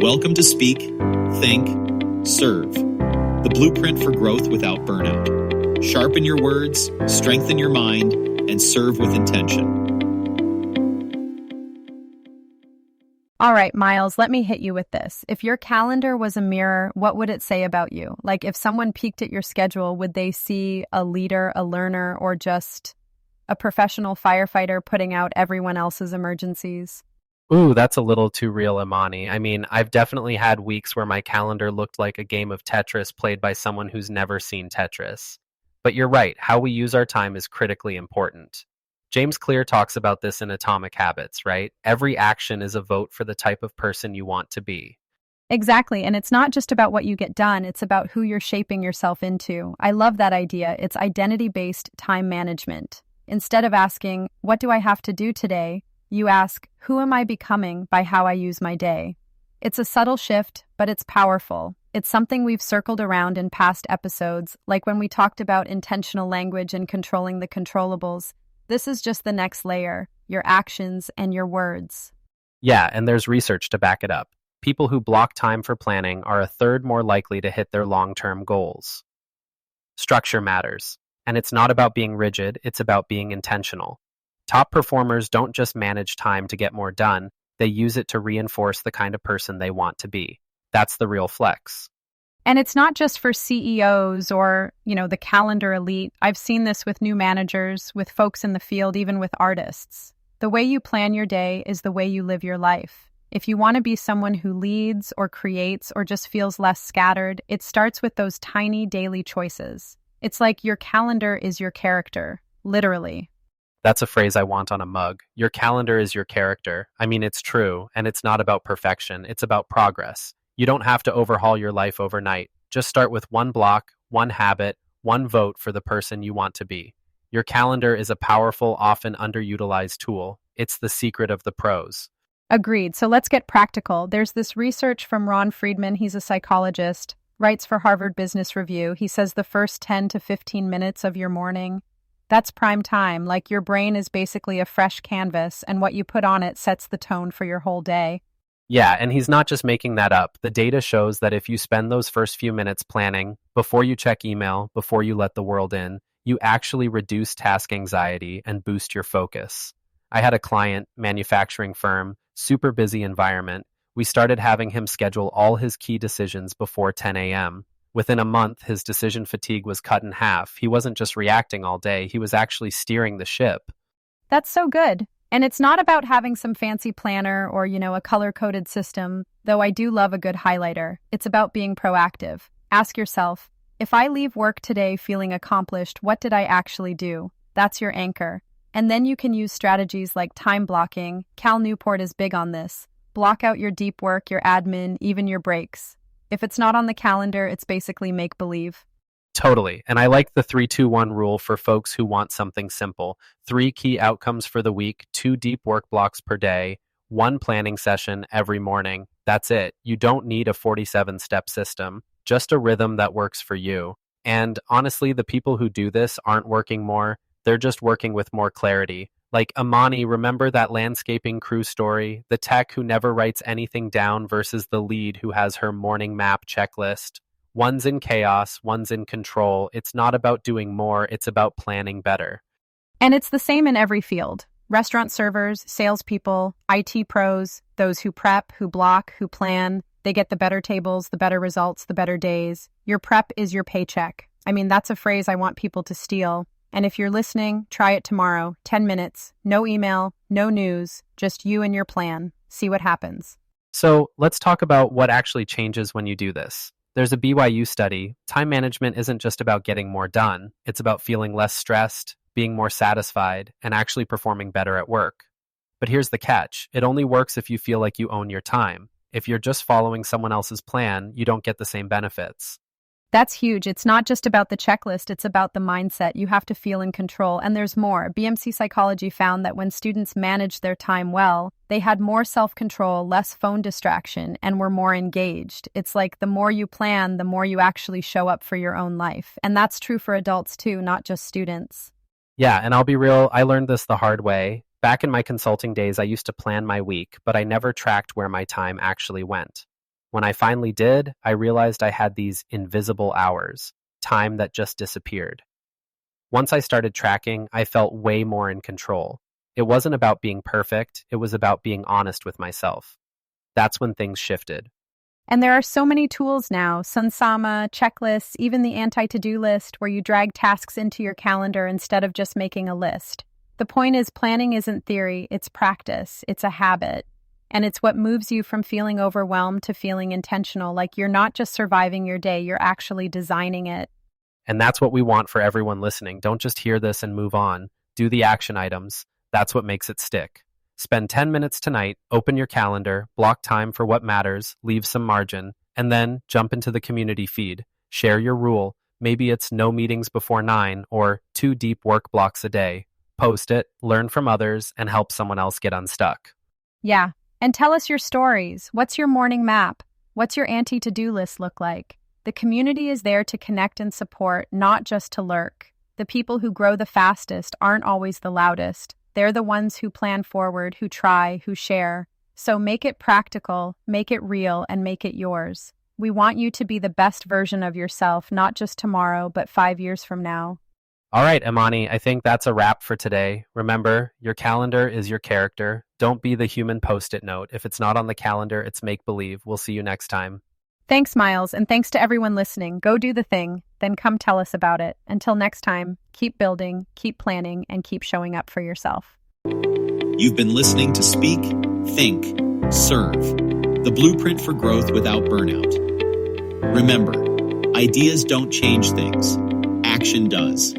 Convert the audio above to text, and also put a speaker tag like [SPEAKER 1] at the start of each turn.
[SPEAKER 1] Welcome to Speak, Think, Serve, the blueprint for growth without burnout. Sharpen your words, strengthen your mind, and serve with intention.
[SPEAKER 2] All right, Miles, let me hit you with this. If your calendar was a mirror, what would it say about you? Like if someone peeked at your schedule, would they see a leader, a learner, or just a professional firefighter putting out everyone else's emergencies?
[SPEAKER 3] Ooh, that's a little too real, Imani. I mean, I've definitely had weeks where my calendar looked like a game of Tetris played by someone who's never seen Tetris. But you're right, how we use our time is critically important. James Clear talks about this in Atomic Habits, right? Every action is a vote for the type of person you want to be.
[SPEAKER 2] Exactly, and it's not just about what you get done, it's about who you're shaping yourself into. I love that idea. It's identity-based time management. Instead of asking, what do I have to do today? You ask, who am I becoming by how I use my day? It's a subtle shift, but it's powerful. It's something we've circled around in past episodes, like when we talked about intentional language and controlling the controllables. This is just the next layer, your actions and your words.
[SPEAKER 3] Yeah, and there's research to back it up. People who block time for planning are a third more likely to hit their long-term goals. Structure matters, and it's not about being rigid, it's about being intentional. Top performers don't just manage time to get more done, they use it to reinforce the kind of person they want to be. That's the real flex.
[SPEAKER 2] And it's not just for CEOs or, the calendar elite. I've seen this with new managers, with folks in the field, even with artists. The way you plan your day is the way you live your life. If you want to be someone who leads or creates or just feels less scattered, it starts with those tiny daily choices. It's like your calendar is your character, literally.
[SPEAKER 3] That's a phrase I want on a mug. Your calendar is your character. I mean, it's true, and it's not about perfection, it's about progress. You don't have to overhaul your life overnight. Just start with one block, one habit, one vote for the person you want to be. Your calendar is a powerful, often underutilized tool. It's the secret of the pros.
[SPEAKER 2] Agreed. So let's get practical. There's this research from Ron Friedman. He's a psychologist, writes for Harvard Business Review. He says the first 10 to 15 minutes of your morning, that's prime time. Like your brain is basically a fresh canvas, and what you put on it sets the tone for your whole day.
[SPEAKER 3] Yeah, and he's not just making that up. The data shows that if you spend those first few minutes planning, before you check email, before you let the world in, you actually reduce task anxiety and boost your focus. I had a client, manufacturing firm, super busy environment. We started having him schedule all his key decisions before 10 a.m. Within a month, his decision fatigue was cut in half. He wasn't just reacting all day, he was actually steering the ship.
[SPEAKER 2] That's so good. And it's not about having some fancy planner or, a color-coded system, though I do love a good highlighter. It's about being proactive. Ask yourself, if I leave work today feeling accomplished, what did I actually do? That's your anchor. And then you can use strategies like time blocking. Cal Newport is big on this. Block out your deep work, your admin, even your breaks. If it's not on the calendar, it's basically make-believe.
[SPEAKER 3] Totally. And I like the 3-2-1 rule for folks who want something simple. 3 key outcomes for the week, 2 deep work blocks per day, 1 planning session every morning. That's it. You don't need a 47-step system, just a rhythm that works for you. And honestly, the people who do this aren't working more. They're just working with more clarity. Like Imani, remember that landscaping crew story? The tech who never writes anything down versus the lead who has her morning map checklist. One's in chaos, one's in control. It's not about doing more, it's about planning better.
[SPEAKER 2] And it's the same in every field. Restaurant servers, salespeople, IT pros, those who prep, who block, who plan. They get the better tables, the better results, the better days. Your prep is your paycheck. I mean, that's a phrase I want people to steal. And if you're listening, try it tomorrow. 10 minutes, no email, no news, just you and your plan. See what happens.
[SPEAKER 3] So let's talk about what actually changes when you do this. There's a BYU study. Time management isn't just about getting more done. It's about feeling less stressed, being more satisfied, and actually performing better at work. But here's the catch. It only works if you feel like you own your time. If you're just following someone else's plan, you don't get the same benefits.
[SPEAKER 2] That's huge. It's not just about the checklist, it's about the mindset. You have to feel in control. And there's more. BMC Psychology found that when students managed their time well, they had more self-control, less phone distraction, and were more engaged. It's like the more you plan, the more you actually show up for your own life. And that's true for adults too, not just students.
[SPEAKER 3] Yeah, and I'll be real, I learned this the hard way. Back in my consulting days, I used to plan my week, but I never tracked where my time actually went. When I finally did, I realized I had these invisible hours, time that just disappeared. Once I started tracking, I felt way more in control. It wasn't about being perfect, it was about being honest with myself. That's when things shifted.
[SPEAKER 2] And there are so many tools now, Sunsama, checklists, even the anti-to-do list where you drag tasks into your calendar instead of just making a list. The point is, planning isn't theory, it's practice, it's a habit. And it's what moves you from feeling overwhelmed to feeling intentional, like you're not just surviving your day, you're actually designing it.
[SPEAKER 3] And that's what we want for everyone listening. Don't just hear this and move on. Do the action items. That's what makes it stick. Spend 10 minutes tonight, open your calendar, block time for what matters, leave some margin, and then jump into the community feed. Share your rule. Maybe it's no meetings before 9 or 2 deep work blocks a day. Post it, learn from others, and help someone else get unstuck.
[SPEAKER 2] Yeah, and tell us your stories. What's your morning map? What's your anti-to-do list look like? The community is there to connect and support, not just to lurk. The people who grow the fastest aren't always the loudest. They're the ones who plan forward, who try, who share. So make it practical, make it real, and make it yours. We want you to be the best version of yourself, not just tomorrow, but 5 years from now.
[SPEAKER 3] All right, Imani, I think that's a wrap for today. Remember, your calendar is your character. Don't be the human post-it note. If it's not on the calendar, it's make-believe. We'll see you next time.
[SPEAKER 2] Thanks, Miles, and thanks to everyone listening. Go do the thing, then come tell us about it. Until next time, keep building, keep planning, and keep showing up for yourself.
[SPEAKER 1] You've been listening to Speak, Think, Serve, the blueprint for growth without burnout. Remember, ideas don't change things. Action does.